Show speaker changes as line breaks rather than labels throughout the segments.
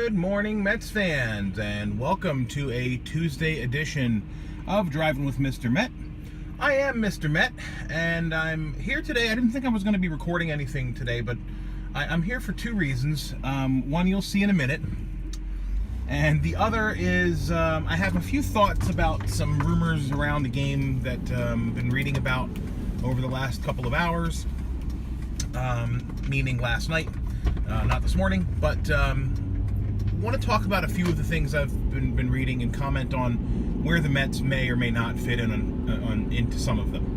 Good morning, Mets fans, and welcome to a Tuesday edition of Driving with Mr. Met. I am Mr. Met, and I'm here today. I didn't think I was going to be recording anything today, but I'm here for two reasons. One you'll see in a minute, and the other is I have a few thoughts about some rumors around the game that I've been reading about over the last couple of hours, meaning last night, not this morning, but I want to talk about a few of the things I've been reading and comment on where the Mets may or may not fit in into some of them.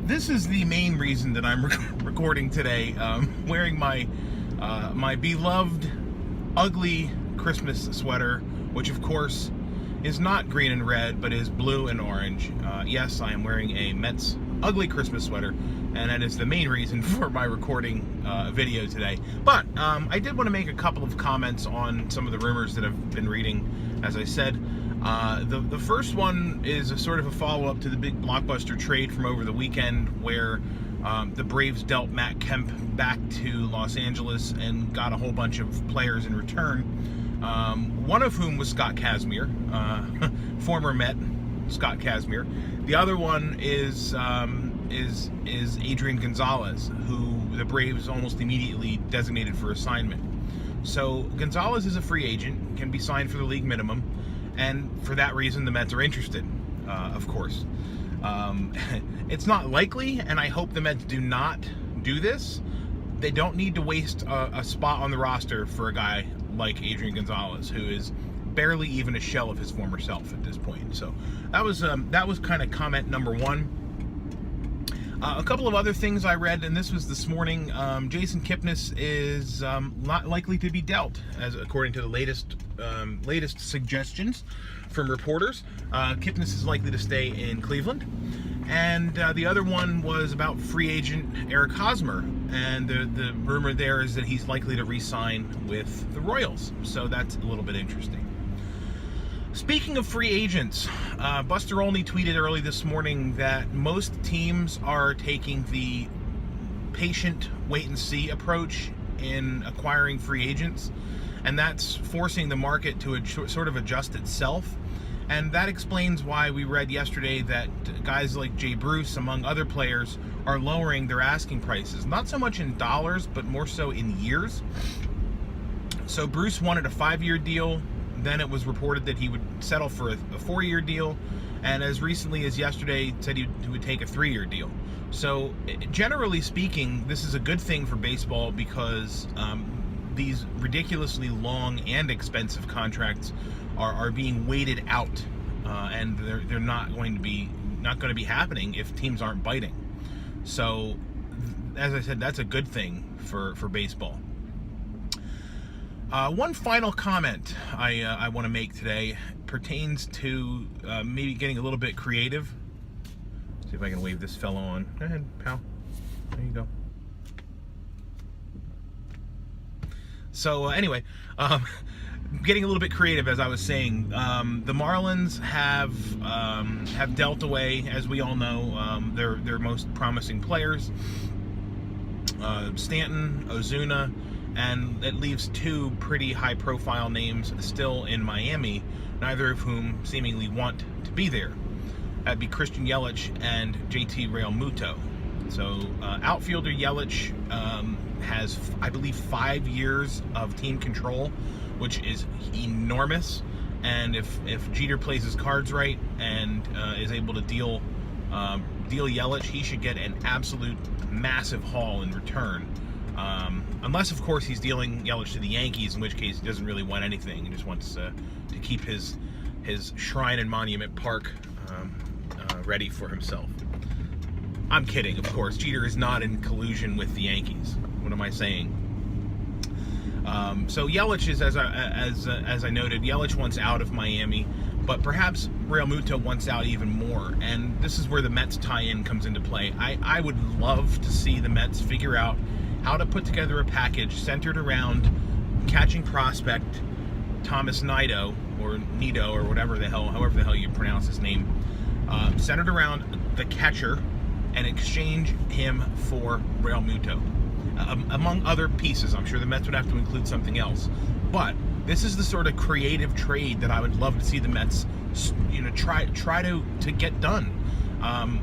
This is the main reason that I'm recording today, wearing my beloved ugly Christmas sweater, which of course is not green and red, but is blue and orange. Yes, I am wearing a Mets ugly Christmas sweater, and that is the main reason for my recording video today. But I did want to make a couple of comments on some of the rumors that I've been reading. As I said, the first one is a sort of a follow-up to the big blockbuster trade from over the weekend, where the Braves dealt Matt Kemp back to Los Angeles and got a whole bunch of players in return. One of whom was Scott Kazmir, former Met Scott Kazmir. The other one is Adrian Gonzalez, who the Braves almost immediately designated for assignment. So Gonzalez is a free agent, can be signed for the league minimum, and for that reason the Mets are interested, of course. It's not likely, and I hope the Mets do not do this. They don't need to waste a spot on the roster for a guy like Adrian Gonzalez, who is barely even a shell of his former self at this point. So that was kind of comment number one. A couple of other things I read, and this was this morning. Jason Kipnis is not likely to be dealt, as according to the latest suggestions from reporters. Kipnis is likely to stay in Cleveland. And the other one was about free agent Eric Hosmer, and the rumor there is that he's likely to re-sign with the Royals. So that's a little bit interesting. Speaking of free agents, Buster Olney tweeted early this morning that most teams are taking the patient wait-and-see approach in acquiring free agents, and that's forcing the market to sort of adjust itself. And that explains why we read yesterday that guys like Jay Bruce, among other players, are lowering their asking prices. Not so much in dollars, but more so in years. So Bruce wanted a 5-year deal. Then it was reported that he would settle for a 4-year deal, and as recently as yesterday said he would take a 3-year deal. So generally speaking, this is a good thing for baseball, because these ridiculously long and expensive contracts are being waited out, and they're not going to be happening if teams aren't biting. So as I said, that's a good thing for baseball. One final comment I want to make today pertains to maybe getting a little bit creative. See if I can wave this fellow on. Go ahead, pal. There you go. So anyway, getting a little bit creative, as I was saying. The Marlins have dealt away, as we all know, their most promising players, Stanton, Ozuna, and it leaves two pretty high-profile names still in Miami, neither of whom seemingly want to be there. That'd be Christian Yelich and JT Realmuto. So outfielder Yelich has, I believe, 5 years of team control, which is enormous. And if Jeter plays his cards right and is able to deal Yelich, he should get an absolute massive haul in return. Unless, of course, he's dealing Yelich to the Yankees, in which case he doesn't really want anything. He just wants to keep his shrine in Monument Park ready for himself. I'm kidding, of course. Jeter is not in collusion with the Yankees. What am I saying? So Yelich is, as I noted, Yelich wants out of Miami, but perhaps Realmuto wants out even more. And this is where the Mets tie-in comes into play. I would love to see the Mets figure out how to put together a package centered around catching prospect Thomas Nido, or Nido, or however the hell you pronounce his name, centered around the catcher, and exchange him for Realmuto. among other pieces. I'm sure the Mets would have to include something else, but this is the sort of creative trade that I would love to see the Mets, try to get done.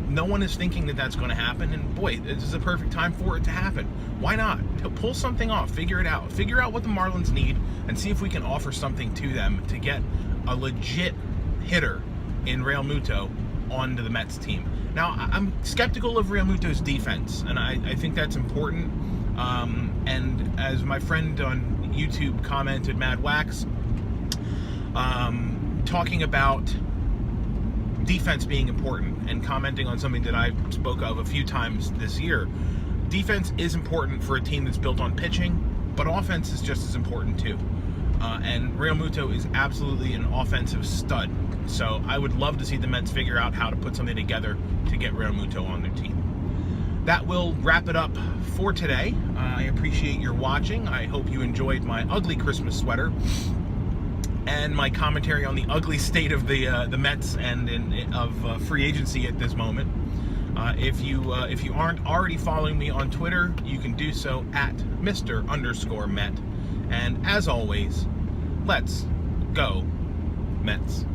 No one is thinking that that's going to happen, and boy, this is a perfect time for it to happen. Why not? Pull something off, figure it out. Figure out what the Marlins need, and see if we can offer something to them to get a legit hitter in Realmuto onto the Mets team. Now, I'm skeptical of Realmuto's defense, and I think that's important. And as my friend on YouTube commented, Mad Wax, talking about defense being important and commenting on something that I spoke of a few times this year. Defense is important for a team that's built on pitching, but offense is just as important too. And Realmuto is absolutely an offensive stud. So I would love to see the Mets figure out how to put something together to get Realmuto on their team. That will wrap it up for today. I appreciate your watching. I hope you enjoyed my ugly Christmas sweater and my commentary on the ugly state of the Mets and of free agency at this moment. If you aren't already following me on Twitter, you can do so at Mr_Met. And as always, let's go Mets.